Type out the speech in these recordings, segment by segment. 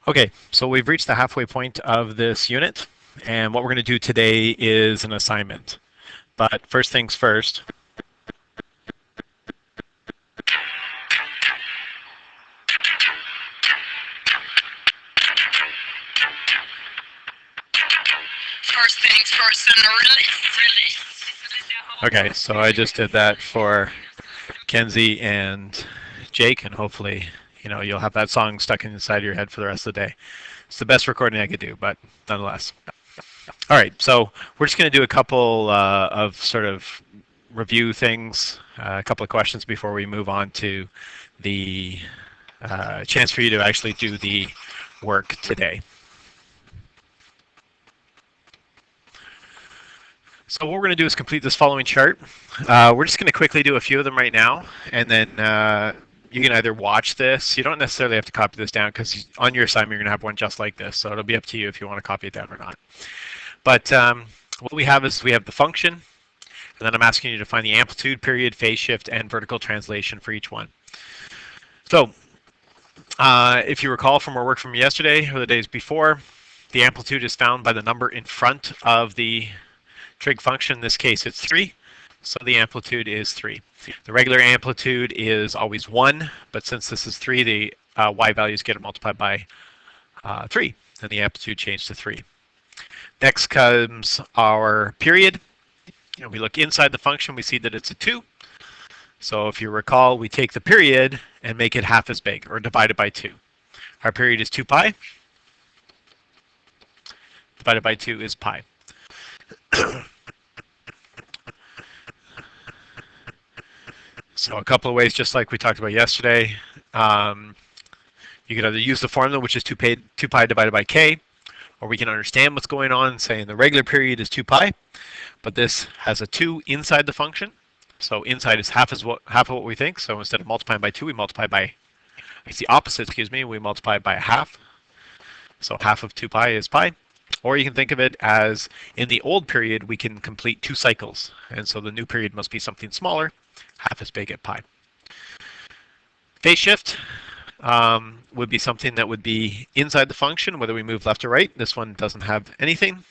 Okay, so we've reached the halfway point of this unit, and what we're going to do today is an assignment. But first things first. First things first, and release. Okay, so I just did that for Kenzie and Jake, and hopefully, you'll have that song stuck inside your head for the rest of the day. It's the best recording I could do, but nonetheless. All right, so we're just going to do a couple of sort of review things, a couple of questions before we move on to the chance for you to actually do the work today. So what we're going to do is complete this following chart. We're just going to quickly do a few of them right now, and then you can either watch this. You don't necessarily have to copy this down because on your assignment you're going to have one just like this, so it'll be up to you if you want to copy it down or not. But what we have is we have the function, and then I'm asking you to find the amplitude, period, phase shift, and vertical translation for each one. So if you recall from our work from yesterday or the days before, the amplitude is found by the number in front of the trig function. In this case, it's 3, so the amplitude is 3. The regular amplitude is always 1, but since this is 3, the y values get multiplied by 3, and the amplitude changed to 3. Next comes our period. We look inside the function, we see that it's a 2. So if you recall, we take the period and make it half as big, or divide it by 2. Our period is 2 pi. Divided by 2 is pi. So a couple of ways, just like we talked about yesterday. You could either use the formula, which is 2 pi divided by k, or we can understand what's going on, saying the regular period is 2 pi, but this has a 2 inside the function. So inside is half of what we think. So instead of multiplying by 2, we multiply by, it's the opposite, we multiply by a half. So half of 2 pi is pi. Or you can think of it as, in the old period, we can complete 2 cycles. And so the new period must be something smaller, half as big at pi. Phase shift would be something that would be inside the function, whether we move left or right. This one doesn't have anything.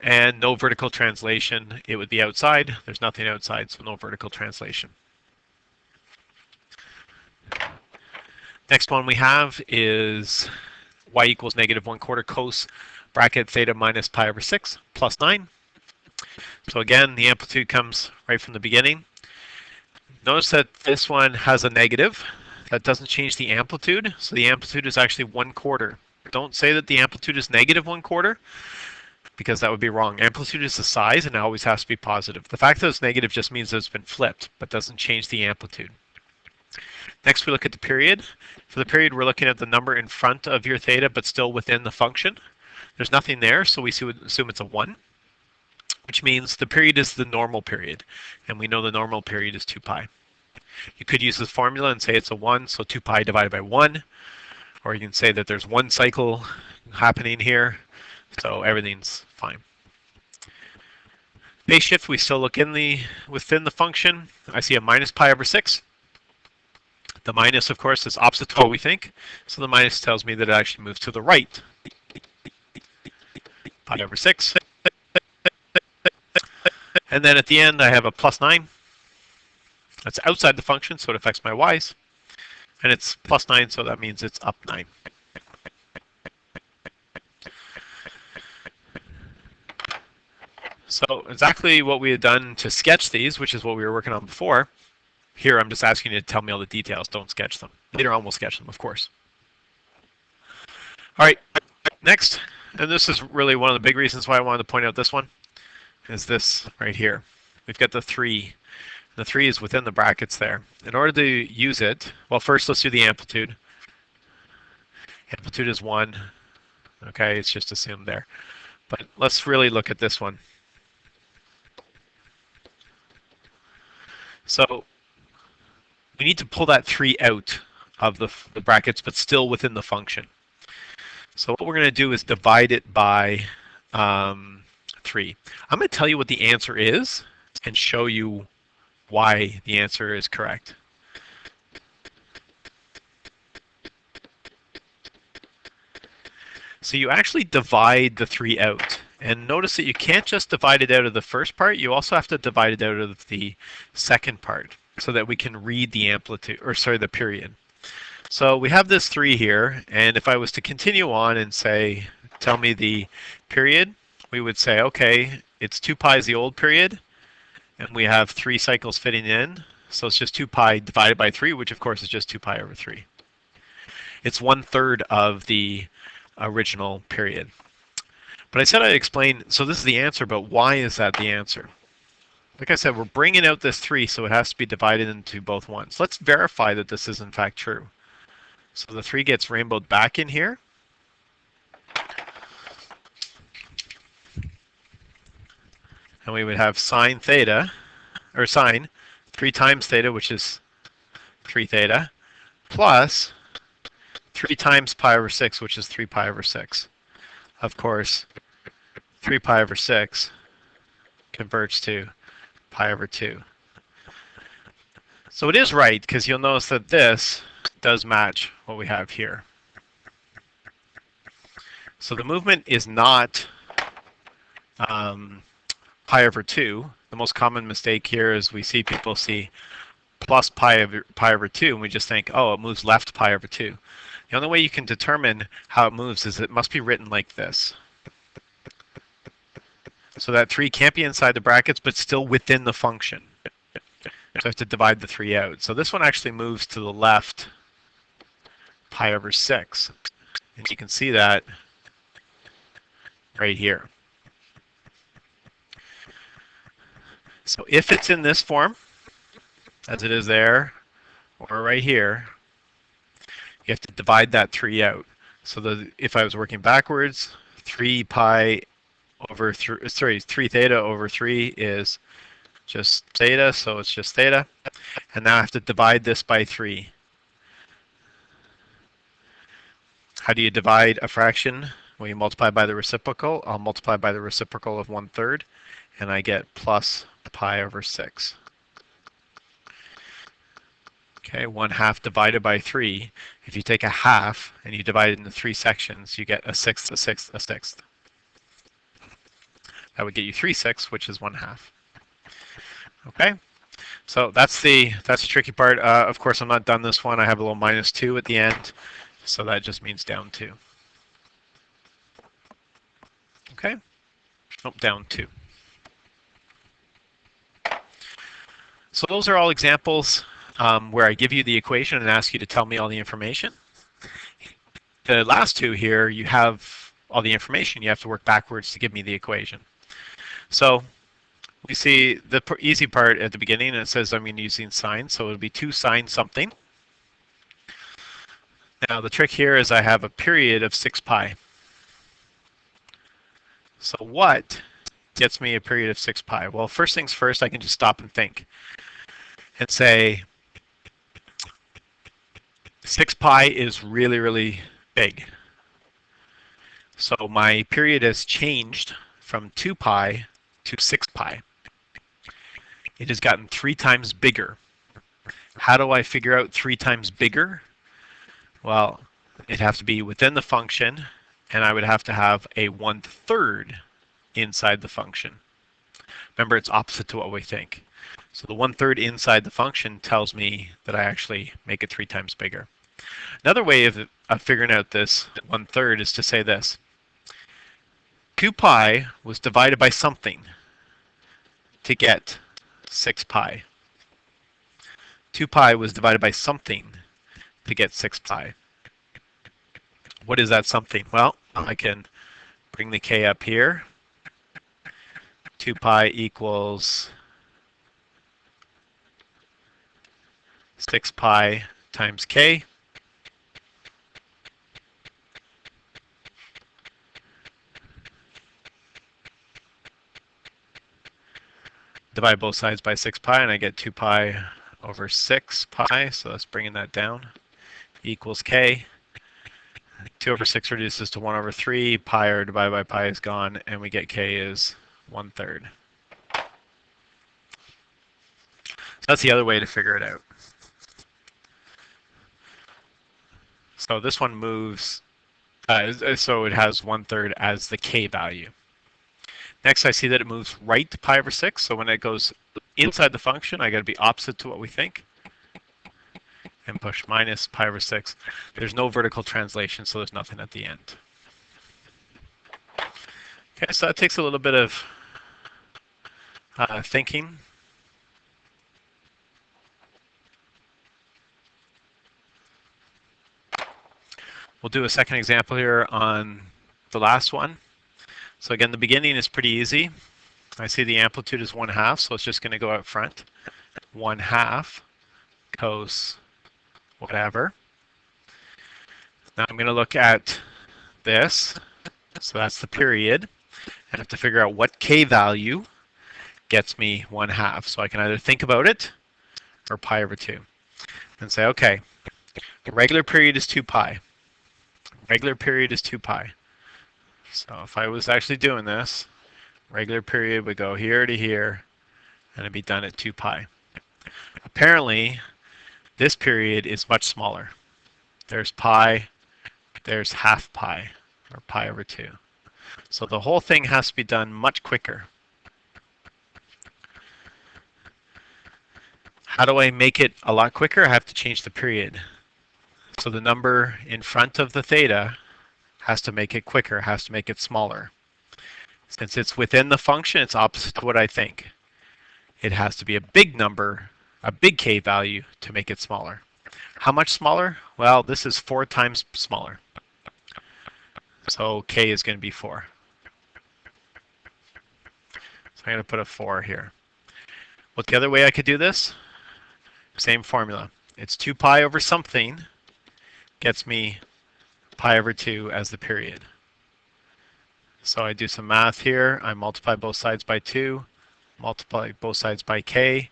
And no vertical translation, it would be outside. There's nothing outside, so no vertical translation. Next one we have is y equals -1/4 cos bracket theta minus pi over 6 plus 9. So again, the amplitude comes right from the beginning. Notice that this one has a negative. That doesn't change the amplitude, so the amplitude is actually 1/4. Don't say that the amplitude is -1/4, because that would be wrong. Amplitude is the size, and it always has to be positive. The fact that it's negative just means that it's been flipped, but doesn't change the amplitude. Next, we look at the period. For the period, we're looking at the number in front of your theta, but still within the function. There's nothing there, so we assume it's a 1, which means the period is the normal period, and we know the normal period is 2 pi. You could use the formula and say it's a 1, so 2 pi divided by 1, or you can say that there's 1 cycle happening here, so everything's fine. Phase shift, we still look within the function. I see a minus pi over 6. The minus, of course, is opposite to what we think, so the minus tells me that it actually moves to the right. Pi over 6. And then at the end, I have a plus 9. That's outside the function, so it affects my y's. And it's plus 9, so that means it's up 9. So exactly what we had done to sketch these, which is what we were working on before. Here, I'm just asking you to tell me all the details. Don't sketch them. Later on, we'll sketch them, of course. All right, next, and this is really one of the big reasons why I wanted to point out this one, is this right here. We've got the 3. The 3 is within the brackets there. In order to use it, well, first let's do the amplitude. Amplitude is 1. Okay, it's just assumed there. But let's really look at this one. So we need to pull that 3 out of the brackets, but still within the function. So what we're going to do is divide it by 3. I'm going to tell you what the answer is and show you why the answer is correct. So you actually divide the 3 out. And notice that you can't just divide it out of the first part, you also have to divide it out of the second part so that we can read the amplitude, or sorry, the period. So we have this 3 here, and if I was to continue on and say, tell me the period, we would say, okay, it's 2 pi is the old period, and we have 3 cycles fitting in, so it's just 2 pi divided by 3, which of course is just 2 pi over 3. It's 1/3 of the original period. But I said I'd explain, so this is the answer, but why is that the answer? Like I said, we're bringing out this 3, so it has to be divided into both ones. Let's verify that this is in fact true. So the 3 gets rainbowed back in here. And we would have sine theta, or sine 3 times theta, which is 3 theta, plus 3 times pi over 6, which is 3 pi over 6. Of course, 3 pi over 6 converts to pi over 2. So it is right, because you'll notice that this does match what we have here. So the movement is not pi over 2. The most common mistake here is we see people see plus pi over 2, and we just think, oh, it moves left pi over 2. The only way you can determine how it moves is it must be written like this. So that 3 can't be inside the brackets, but still within the function. So I have to divide the 3 out. So this one actually moves to the left pi over 6. And you can see that right here. So if it's in this form, as it is there, or right here, you have to divide that 3 out. So if I was working backwards, 3 pi over 3, sorry, 3 theta over 3 is just theta, so it's just theta. And now I have to divide this by 3. How do you divide a fraction? Well, you multiply by the reciprocal. I'll multiply by the reciprocal of 1/3, and I get plus pi over 6. Okay, 1/2 divided by 3. If you take a half and you divide it into 3 sections, you get a sixth, a sixth, a sixth. That would get you 3/6, which is 1/2. Okay, so that's the tricky part. Of course, I'm not done this one. I have a little -2 at the end, so that just means down 2. Okay, oh, down 2. So those are all examples where I give you the equation and ask you to tell me all the information. The last 2 here, you have all the information. You have to work backwards to give me the equation. So we see the easy part at the beginning, and it says I'm using sine, so it'll be 2 sine something. Now the trick here is I have a period of 6 pi. So what gets me a period of 6 pi? Well, first things first, I can just stop and think and say 6 pi is really, really big. So my period has changed from 2 pi to 6 pi. It has gotten 3 times bigger. How do I figure out 3 times bigger? Well, it'd have to be within the function, and I would have to have a 1/3 inside the function. Remember, it's opposite to what we think. So the 1/3 inside the function tells me that I actually make it 3 times bigger. Another way of figuring out this 1/3 is to say this. 2 pi was divided by something to get 6 pi. 2 pi was divided by something to get 6 pi. What is that something? Well, I can bring the k up here. 2 pi equals 6 pi times k. Divide both sides by 6 pi, and I get 2 pi over 6 pi, so that's bringing that down, equals k. 2 over 6 reduces to 1 over 3, pi or divided by pi is gone, and we get k is 1/3. So that's the other way to figure it out. So this one moves So it has 1/3 as the k value. Next, I see that it moves right to pi over 6. So when it goes inside the function, I got to be opposite to what we think and push minus pi over 6. There's no vertical translation, so there's nothing at the end. Okay, so that takes a little bit of thinking. We'll do a second example here on the last one. So again, the beginning is pretty easy. I see the amplitude is 1/2, so it's just going to go out front. 1/2 cos whatever. Now I'm going to look at this. So that's the period. I have to figure out what k value gets me 1/2. So I can either think about it or pi over 2 and say, okay, the regular period is 2 pi. Regular period is 2 pi. So if I was actually doing this, regular period would go here to here, and it'd be done at 2 pi. Apparently, this period is much smaller. There's pi, there's half pi, or pi over 2. So the whole thing has to be done much quicker. How do I make it a lot quicker? I have to change the period. So the number in front of the theta has to make it quicker, has to make it smaller. Since it's within the function, it's opposite to what I think. It has to be a big number, a big k value, to make it smaller. How much smaller? Well, this is 4 times smaller. So k is going to be 4. So I'm going to put a 4 here. What's the other way I could do this? Same formula. It's 2 pi over something gets me pi over 2 as the period. So I do some math here. I multiply both sides by 2, multiply both sides by k.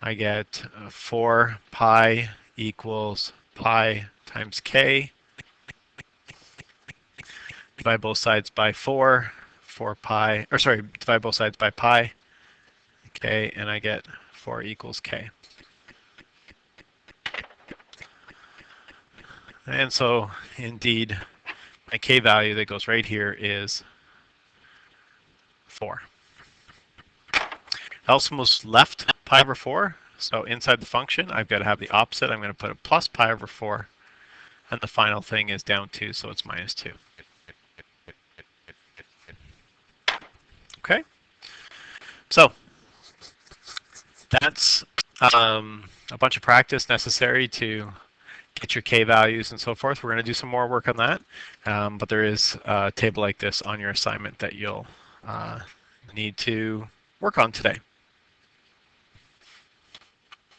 I get 4 pi equals pi times k. Divide both sides by 4 pi, or sorry, divide both sides by pi, k, and I get 4 equals k. And so, indeed, my k value that goes right here is 4. It also moves left pi over 4. So inside the function, I've got to have the opposite. I'm going to put a plus pi over 4. And the final thing is down 2, so it's minus 2. Okay? So that's a bunch of practice necessary to get your k values and so forth. We're going to do some more work on that, but there is a table like this on your assignment that you'll need to work on today.